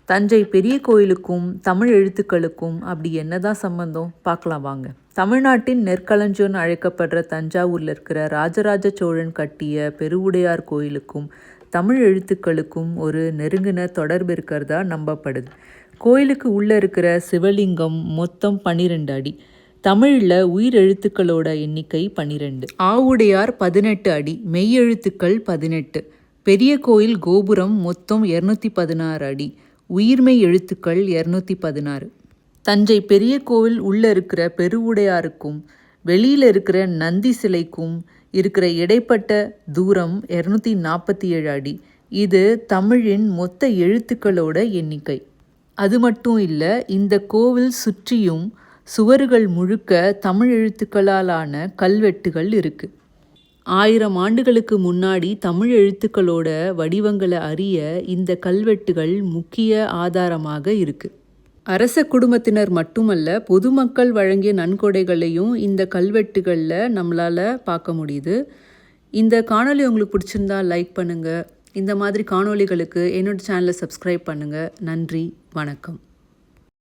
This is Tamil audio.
தஞ்சை பெரிய கோயிலுக்கும் தமிழ் எழுத்துக்களுக்கும் அப்படி என்னதான் சம்பந்தம் பார்க்கலாம் வாங்க. தமிழ்நாட்டின் நெற்களஞ்சியம்னு அழைக்கப்படுற தஞ்சாவூரில் இருக்கிற ராஜராஜ சோழன் கட்டிய பெருவுடையார் கோயிலுக்கும் தமிழ் எழுத்துக்களுக்கும் ஒரு நெருங்கின தொடர்பு இருக்கிறதா நம்பப்படுது. கோயிலுக்கு உள்ளே இருக்கிற சிவலிங்கம் மொத்தம் 12 அடி. தமிழில் உயிர் எழுத்துக்களோட எண்ணிக்கை 12. ஆவுடையார் 18 அடி, மெய்யெழுத்துக்கள் 18. பெரிய கோயில் கோபுரம் மொத்தம் 216 அடி, உயிர்மெய் எழுத்துக்கள் 216. தஞ்சை பெரிய கோவில் உள்ளே இருக்கிற பெருவுடையாருக்கும் வெளியில் இருக்கிற நந்தி சிலைக்கும் இருக்கிற இடைப்பட்ட தூரம் 247 அடி. இது தமிழின் மொத்த எழுத்துக்களோட எண்ணிக்கை. அது மட்டும் இல்லை, இந்த கோவில் சுற்றியும் சுவர்கள் முழுக்க தமிழ் எழுத்துக்களாலான கல்வெட்டுகள் இருக்குது. 1000 ஆண்டுகளுக்கு முன்னாடி தமிழ் எழுத்துக்களோட வடிவங்களை அறிய இந்த கல்வெட்டுகள் முக்கிய ஆதாரமாக இருக்குது. அரச குடும்பத்தினர் மட்டுமல்ல, பொதுமக்கள் வழங்கிய நன்கொடைகளையும் இந்த கல்வெட்டுகளில் நம்மளால் பார்க்க முடியுது. இந்த காணொளி உங்களுக்கு பிடிச்சிருந்தா லைக் பண்ணுங்கள். இந்த மாதிரி காணொளிகளுக்கு என்னோட சேனலை சப்ஸ்கிரைப் பண்ணுங்கள். நன்றி, வணக்கம்.